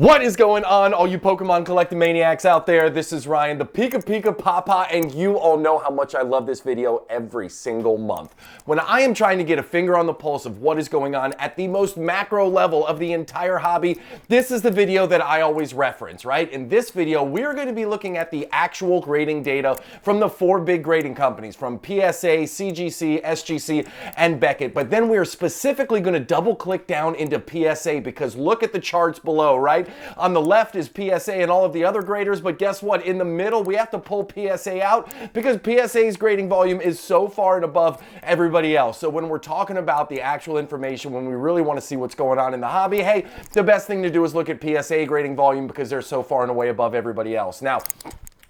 What is going on, all you Pokemon collecting maniacs out there? This is Ryan, the PikaPikaPaPa, and you all know how much I love this video every single month. When I am trying to get a finger on the pulse of what is going on at the most macro level of the entire hobby, this is the video that I always reference, right? In this video, we're going to be looking at the actual grading data from the four big grading companies, from PSA, CGC, SGC, and Beckett. But then we're specifically going to double click down into PSA because look at the charts below, right? On the left is PSA and all of the other graders, but guess what? In the middle, we have to pull PSA out because PSA's grading volume is so far and above everybody else. So when we're talking about the actual information, when we really want to see what's going on in the hobby, hey, the best thing to do is look at PSA grading volume because they're so far and away above everybody else. Now,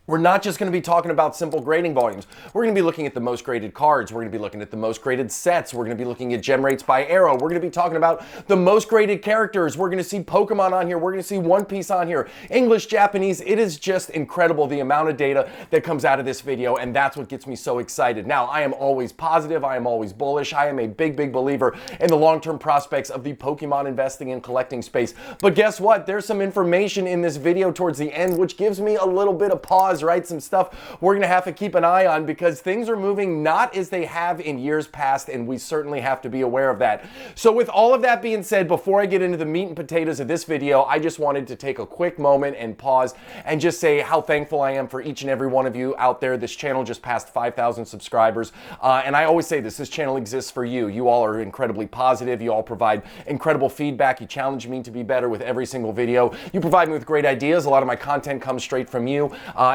we're not just going to be talking about simple grading volumes. We're going to be looking at the most graded cards. We're going to be looking at the most graded sets. We're going to be looking at gem rates by arrow. We're going to be talking about the most graded characters. We're going to see Pokemon on here. We're going to see One Piece on here. English, Japanese. It is just incredible the amount of data that comes out of this video, and that's what gets me so excited. Now, I am always positive. I am always bullish. I am a big, big believer in the long-term prospects of the Pokemon investing and collecting space. But guess what? There's some information in this video towards the end which gives me a little bit of pause, right? Some stuff we're going to have to keep an eye on because things are moving not as they have in years past, and we certainly have to be aware of that. So with all of that being said, before I get into the meat and potatoes of this video, I just wanted to take a quick moment and pause and just say how thankful I am for each and every one of you out there. This channel just passed 5,000 subscribers, and I always say this channel exists for you. You all are incredibly positive. You all provide incredible feedback. You challenge me to be better with every single video. You provide me with great ideas. A lot of my content comes straight from you,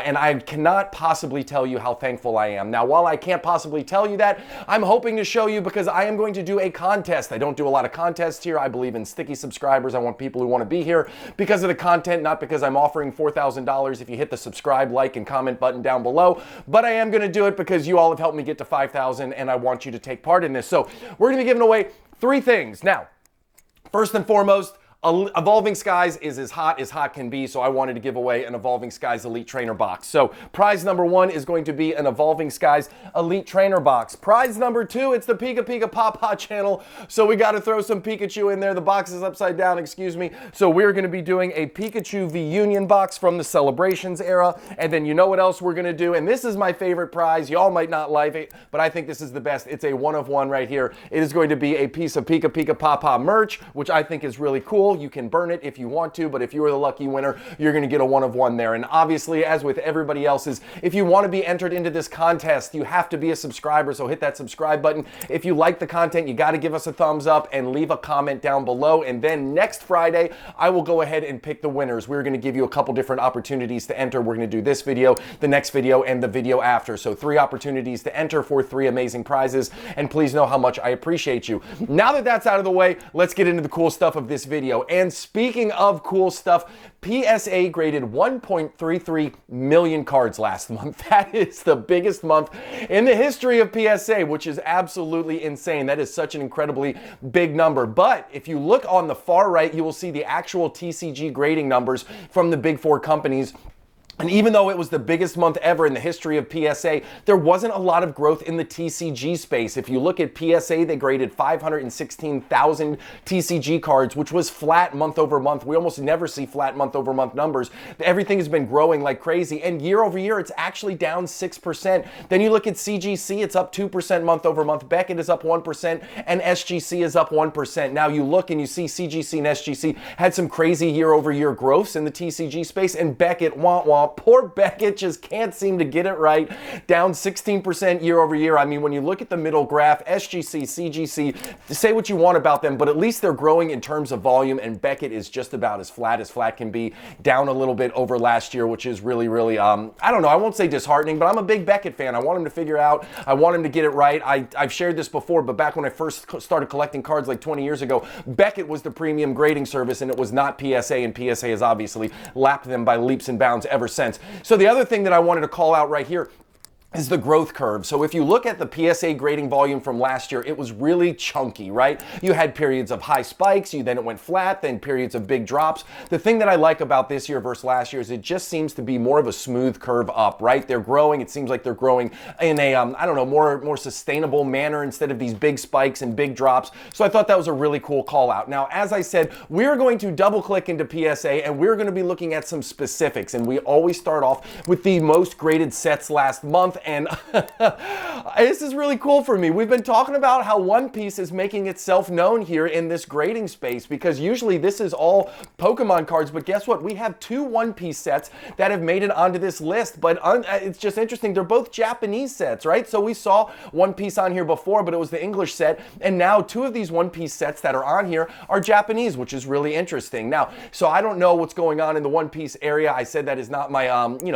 and I cannot possibly tell you how thankful I am. Now, while I can't possibly tell you that, I'm hoping to show you because I am going to do a contest. I don't do a lot of contests here. I believe in sticky subscribers. I want people who want to be here because of the content, not because I'm offering $4,000 if you hit the subscribe, like, and comment button down below. But I am going to do it because you all have helped me get to 5,000 and I want you to take part in this. So we're going to be giving away 3 things. Now, first and foremost, Evolving Skies is as hot can be, so I wanted to give away an Evolving Skies Elite Trainer box. So prize number 1 is going to be an Evolving Skies Elite Trainer box. Prize number 2, it's the PikaPikaPaPa channel, so we got to throw some Pikachu in there. The box is upside down, excuse me. So we're going to be doing a Pikachu V-Union box from the Celebrations era, and then you know what else we're going to do, and this is my favorite prize. Y'all might not like it, but I think this is the best. It's a one of one right here. It is going to be a piece of PikaPikaPaPa merch, which I think is really cool. You can burn it if you want to, but if you are the lucky winner, you're going to get a one of one there. And obviously, as with everybody else's, if you want to be entered into this contest, you have to be a subscriber, so hit that subscribe button. If you like the content, you got to give us a thumbs up and leave a comment down below. And then next Friday, I will go ahead and pick the winners. We're going to give you a couple different opportunities to enter. We're going to do this video, the next video, and the video after. So 3 opportunities to enter for 3 amazing prizes. And please know how much I appreciate you. Now that that's out of the way, let's get into the cool stuff of this video. And speaking of cool stuff, PSA graded 1.33 million cards last month. That is the biggest month in the history of PSA, which is absolutely insane. That is such an incredibly big number. But if you look on the far right, you will see the actual TCG grading numbers from the big 4 companies. And even though it was the biggest month ever in the history of PSA, there wasn't a lot of growth in the TCG space. If you look at PSA, they graded 516,000 TCG cards, which was flat month over month. We almost never see flat month over month numbers. Everything has been growing like crazy. And year over year, it's actually down 6%. Then you look at CGC, it's up 2% month over month. Beckett is up 1%, and SGC is up 1%. Now you look and you see CGC and SGC had some crazy year over year growths in the TCG space, and Beckett, wah. Poor Beckett just can't seem to get it right. Down 16% year over year. I mean, when you look at the middle graph, SGC, CGC, say what you want about them, but at least they're growing in terms of volume, and Beckett is just about as flat can be, down a little bit over last year, which is really, really, I don't know, I won't say disheartening, but I'm a big Beckett fan. I want him to figure out, I want him to get it right. I've shared this before, but back when I first started collecting cards like 20 years ago, Beckett was the premium grading service, and it was not PSA, and PSA has obviously lapped them by leaps and bounds ever since. So the other thing that I wanted to call out right here is the growth curve. So if you look at the PSA grading volume from last year, it was really chunky, right? You had periods of high spikes, then it went flat, then periods of big drops. The thing that I like about this year versus last year is it just seems to be more of a smooth curve up, right? They're growing. It seems like they're growing in a, I don't know, more sustainable manner instead of these big spikes and big drops. So I thought that was a really cool call out. Now, as I said, we're going to double click into PSA and we're going to be looking at some specifics. And we always start off with the most graded sets last month. And this is really cool for me. We've been talking about how One Piece is making itself known here in this grading space, because usually this is all Pokemon cards, but guess what? We have two One Piece sets that have made it onto this list, but it's just interesting. They're both Japanese sets, right? So we saw One Piece on here before, but it was the English set, and now two of these One Piece sets that are on here are Japanese, which is really interesting. Now, so I don't know what's going on in the One Piece area. I said that is not my,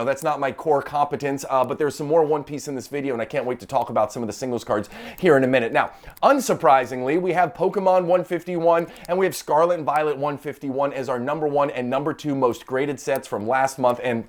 that's not my core competence, but there's some more One Piece in this video, and I can't wait to talk about some of the singles cards here in a minute. Now, unsurprisingly, we have Pokemon 151 and we have Scarlet and Violet 151 as our number 1 and number 2 most graded sets from last month. And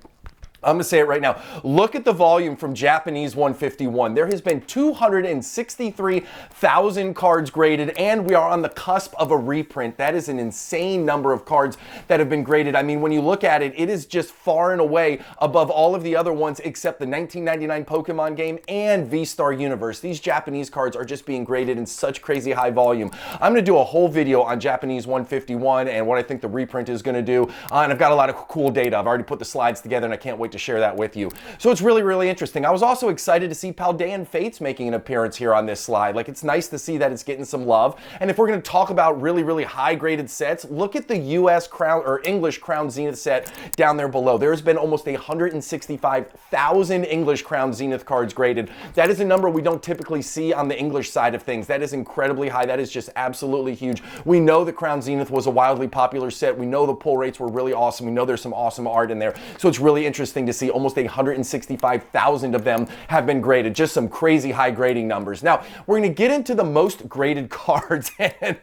I'm going to say it right now. Look at the volume from Japanese 151. There has been 263,000 cards graded, and we are on the cusp of a reprint. That is an insane number of cards that have been graded. I mean, when you look at it, it is just far and away above all of the other ones except the 1999 Pokemon game and V-Star Universe. These Japanese cards are just being graded in such crazy high volume. I'm going to do a whole video on Japanese 151 and what I think the reprint is going to do, and I've got a lot of cool data. I've already put the slides together, and I can't wait to share that with you. So it's really, really interesting. I was also excited to see Paldean Fates making an appearance here on this slide. Like, it's nice to see that it's getting some love. And if we're going to talk about really, really high graded sets, look at the US Crown or English Crown Zenith set down there below. There's been almost 165,000 English Crown Zenith cards graded. That is a number we don't typically see on the English side of things. That is incredibly high. That is just absolutely huge. We know the Crown Zenith was a wildly popular set. We know the pull rates were really awesome. We know there's some awesome art in there. So it's really interesting to see almost 165,000 of them have been graded. Just some crazy high grading numbers. Now, we're going to get into the most graded cards. And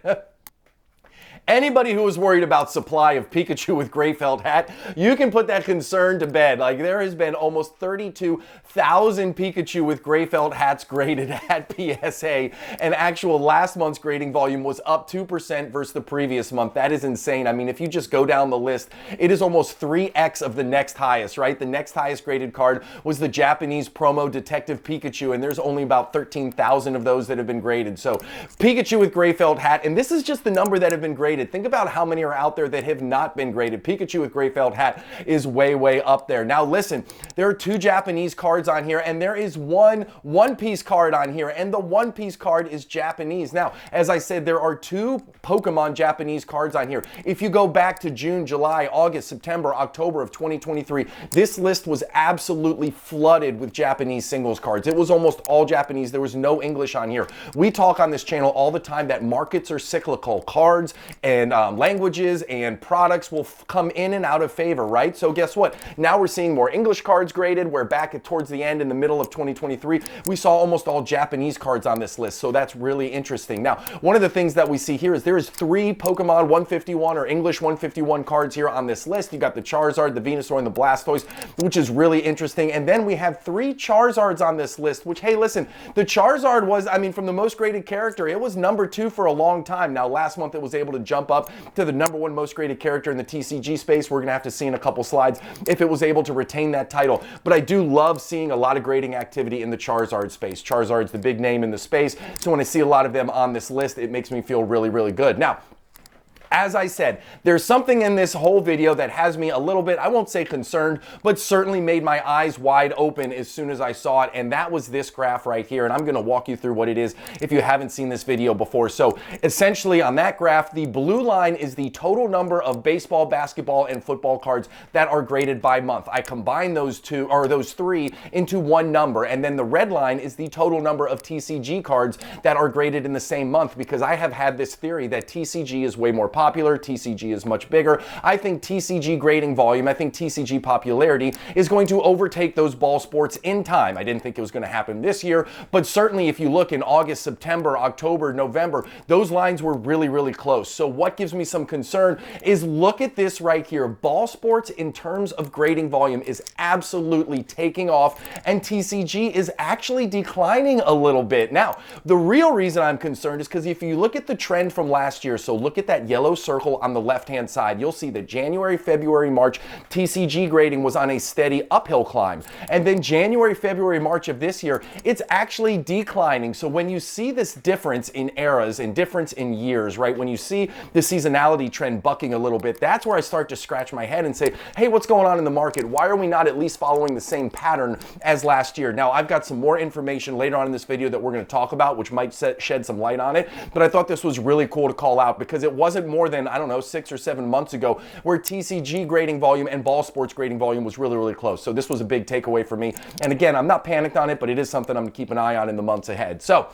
anybody who was worried about supply of Pikachu with gray felt hat, you can put that concern to bed. Like, there has been almost 32,000 Pikachu with gray felt hats graded at PSA, and actual last month's grading volume was up 2% versus the previous month. That is insane. I mean, if you just go down the list, it is almost 3x of the next highest, right? The next highest graded card was the Japanese promo Detective Pikachu, and there's only about 13,000 of those that have been graded. So Pikachu with gray felt hat, and this is just the number that have been graded. Think about how many are out there that have not been graded. Pikachu with gray felt hat is way, way up there. Now listen, there are two Japanese cards on here, and there is one One Piece card on here, and the One Piece card is Japanese. Now, as I said, there are two Pokemon Japanese cards on here. If you go back to June, July, August, September, October of 2023, this list was absolutely flooded with Japanese singles cards. It was almost all Japanese. There was no English on here. We talk on this channel all the time that markets are cyclical. Cards and languages and products will come in and out of favor, right? So guess what? Now we're seeing more English cards graded, where back towards the end in the middle of 2023, we saw almost all Japanese cards on this list. So that's really interesting. Now, one of the things that we see here is there is 3 Pokemon 151 or English 151 cards here on this list. You got the Charizard, the Venusaur, and the Blastoise, which is really interesting. And then we have 3 Charizards on this list, which, hey, listen, the Charizard was, I mean, from the most graded character, it was number 2 for a long time. Now, last month it was able to jump up to the number 1 most graded character in the TCG space. We're going to have to see in a couple slides if it was able to retain that title. But I do love seeing a lot of grading activity in the Charizard space. Charizard's the big name in the space, so when I see a lot of them on this list, it makes me feel really, really good. Now, as I said, there's something in this whole video that has me a little bit, I won't say concerned, but certainly made my eyes wide open as soon as I saw it, and that was this graph right here, and I'm going to walk you through what it is if you haven't seen this video before. So essentially on that graph, the blue line is the total number of baseball, basketball, and football cards that are graded by month. I combine those two, or those 3, into one number, and then the red line is the total number of TCG cards that are graded in the same month, because I have had this theory that TCG is way more popular. TCG is much bigger. I think TCG grading volume, I think TCG popularity is going to overtake those ball sports in time. I didn't think it was going to happen this year, but certainly if you look in August, September, October, November, those lines were really, really close. So what gives me some concern is look at this right here. Ball sports in terms of grading volume is absolutely taking off, and TCG is actually declining a little bit. Now, the real reason I'm concerned is because if you look at the trend from last year, so look at that yellow circle on the left-hand side, you'll see that January, February, March, TCG grading was on a steady uphill climb. And then January, February, March of this year, it's actually declining. So when you see this difference in eras and difference in years, right, when you see the seasonality trend bucking a little bit, that's where I start to scratch my head and say, hey, what's going on in the market? Why are we not at least following the same pattern as last year? Now, I've got some more information later on in this video that we're going to talk about, which might shed some light on it, but I thought this was really cool to call out because it wasn't more than, I don't know, 6 or 7 months ago where TCG grading volume and ball sports grading volume was really, really close. So this was a big takeaway for me. And again, I'm not panicked on it, but it is something I'm going to keep an eye on in the months ahead. So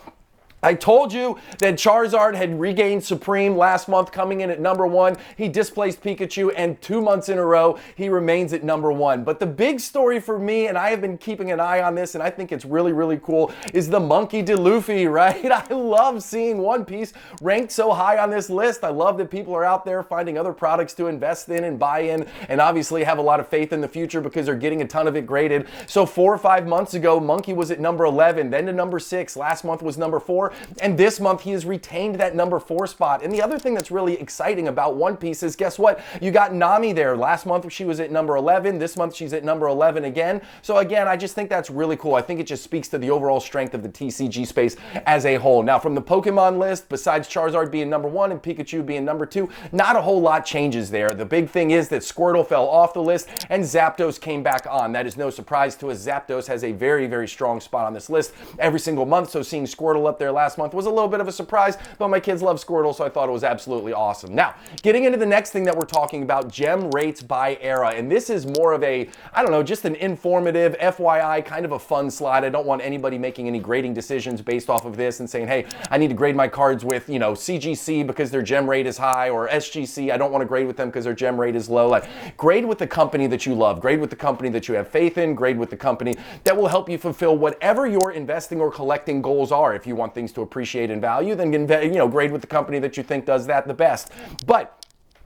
I told you that Charizard had regained Supreme last month, coming in at number 1. He displaced Pikachu, and 2 months in a row, he remains at number 1. But the big story for me, and I have been keeping an eye on this, and I think it's really, really cool, is the Monkey D. Luffy, right? I love seeing One Piece ranked so high on this list. I love that people are out there finding other products to invest in and buy in, and obviously have a lot of faith in the future because they're getting a ton of it graded. So 4 or 5 months ago, Monkey was at number 11, then to number 6. Last month was number 4. And this month he has retained that number 4 spot. And the other thing that's really exciting about One Piece is, guess what? You got Nami there. Last month she was at number 11. This month she's at number 11 again. So again, I just think that's really cool. I think it just speaks to the overall strength of the TCG space as a whole. Now, from the Pokemon list, besides Charizard being number 1 and Pikachu being number 2, not a whole lot changes there. The big thing is that Squirtle fell off the list and Zapdos came back on. That is no surprise to us. Zapdos has a very, very strong spot on this list every single month. So seeing Squirtle up there last month was a little bit of a surprise, but my kids love Squirtle, so I thought it was absolutely awesome. Now, getting into the next thing that we're talking about, gem rates by era, and this is more of a, I don't know, just an informative, FYI, kind of a fun slide. I don't want anybody making any grading decisions based off of this and saying, hey, I need to grade my cards with, you know, CGC because their gem rate is high, or SGC, I don't want to grade with them because their gem rate is low. Like, grade with the company that you love, grade with the company that you have faith in, grade with the company that will help you fulfill whatever your investing or collecting goals are. If you want things to appreciate in value, then grade with the company that you think does that the best. But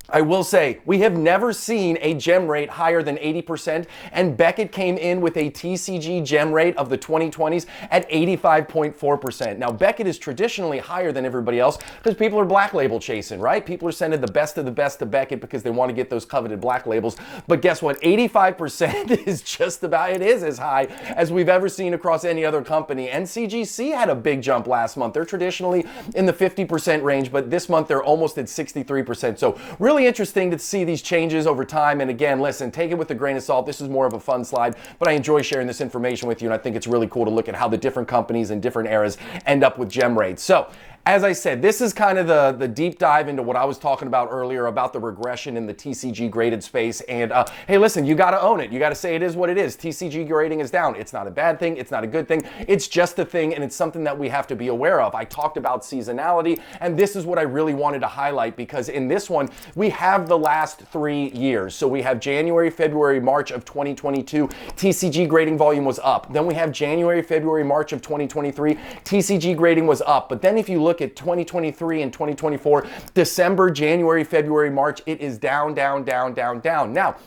I will say, we have never seen a gem rate higher than 80%, and Beckett came in with a TCG gem rate of the 2020s at 85.4%. Now, Beckett is traditionally higher than everybody else because people are black label chasing, right? People are sending the best of the best to Beckett because they want to get those coveted black labels. But guess what? 85% is just about, it is as high as we've ever seen across any other company. And CGC had a big jump last month. They're traditionally in the 50% range, but this month they're almost at 63%. So really interesting to see these changes over time. And again, listen, take it with a grain of salt. This is more of a fun slide, but I enjoy sharing this information with you, and I think it's really cool to look at how the different companies and different eras end up with gem rates. So as I said, this is kind of the deep dive into what I was talking about earlier about the regression in the TCG graded space. And hey, listen, you got to own it. You got to say it is what it is. TCG grading is down. It's not a bad thing. It's not a good thing. It's just a thing, and it's something that we have to be aware of. I talked about seasonality, and this is what I really wanted to highlight, because in this one, we have the last 3 years. So we have January, February, March of 2022, TCG grading volume was up. Then we have January, February, March of 2023, TCG grading was up. But then if you look at 2023 and 2024, December, January, February, March, it is down, down, down, down, down. Now,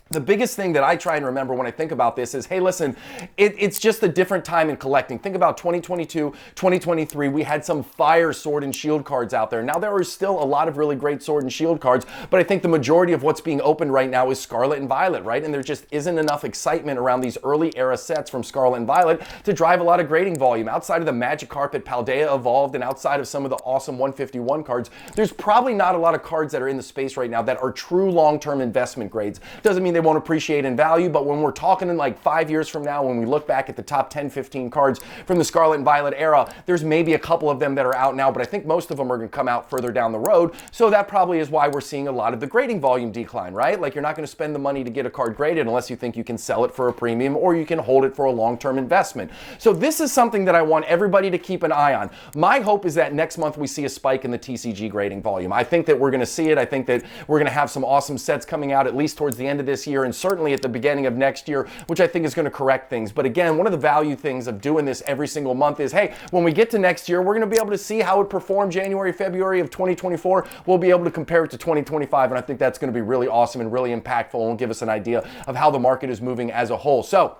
the biggest thing that I try and remember when I think about this is, hey, listen, it's just a different time in collecting. Think about 2022, 2023, we had some fire Sword and Shield cards out there. Now, there are still a lot of really great Sword and Shield cards, but I think the majority of what's being opened right now is Scarlet and Violet, right? And there just isn't enough excitement around these early era sets from Scarlet and Violet to drive a lot of grading volume. Outside of the Magic Carpet, Paldea Evolved, and outside of some of the awesome 151 cards, there's probably not a lot of cards that are in the space right now that are true long-term investment grades. Doesn't mean they won't appreciate in value, but when we're talking in like 5 years from now, when we look back at the top 10, 15 cards from the Scarlet and Violet era, there's maybe a couple of them that are out now, but I think most of them are going to come out further down the road. So that probably is why we're seeing a lot of the grading volume decline, right? Like, you're not going to spend the money to get a card graded unless you think you can sell it for a premium or you can hold it for a long-term investment. So this is something that I want everybody to keep an eye on. My hope is that next month we see a spike in the TCG grading volume. I think that we're going to see it. I think that we're going to have some awesome sets coming out at least towards the end of this year and certainly at the beginning of next year, which I think is going to correct things. But again, one of the value things of doing this every single month is, hey, when we get to next year, we're going to be able to see how it performed January, February of 2024. We'll be able to compare it to 2025, and I think that's going to be really awesome and really impactful and will give us an idea of how the market is moving as a whole. So,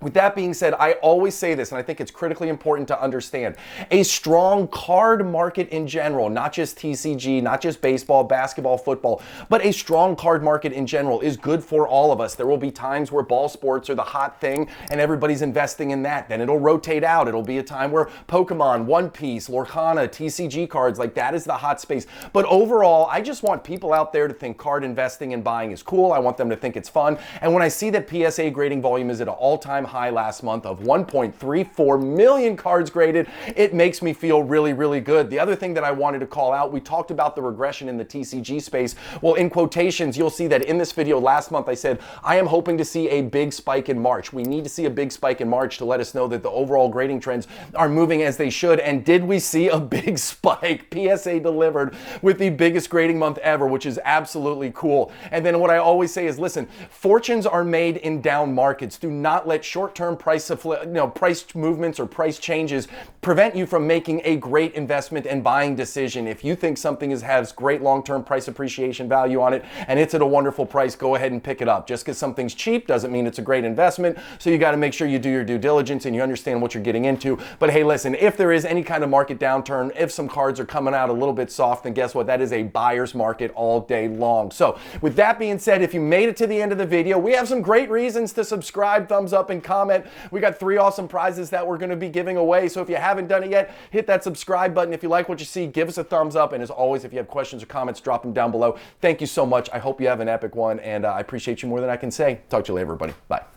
with that being said, I always say this, and I think it's critically important to understand, a strong card market in general, not just TCG, not just baseball, basketball, football, but a strong card market in general is good for all of us. There will be times where ball sports are the hot thing and everybody's investing in that. Then it'll rotate out. It'll be a time where Pokemon, One Piece, Lorcana, TCG cards, like that is the hot space. But overall, I just want people out there to think card investing and buying is cool. I want them to think it's fun. And when I see that PSA grading volume is at an all-time high last month of 1.34 million cards graded, it makes me feel really, really good. The other thing that I wanted to call out, we talked about the regression in the TCG space. Well, in quotations, you'll see that in this video last month, I said, I am hoping to see a big spike in March. We need to see a big spike in March to let us know that the overall grading trends are moving as they should. And did we see a big spike? PSA delivered with the biggest grading month ever, which is absolutely cool. And then what I always say is, listen, fortunes are made in down markets. Do not let short-term price movements or price changes prevent you from making a great investment and buying decision. If you think something has great long-term price appreciation value on it and it's at a wonderful price, go ahead and pick it up. Just because something's cheap doesn't mean it's a great investment. So you got to make sure you do your due diligence and you understand what you're getting into. But hey, listen, if there is any kind of market downturn, if some cards are coming out a little bit soft, then guess what? That is a buyer's market all day long. So with that being said, if you made it to the end of the video, we have some great reasons to subscribe, thumbs up, and comment. We got 3 awesome prizes that we're going to be giving away. So if you haven't done it yet, hit that subscribe button. If you like what you see, give us a thumbs up. And as always, if you have questions or comments, drop them down below. Thank you so much. I hope you have an epic one, and I appreciate you more than I can say. Talk to you later, everybody. Bye.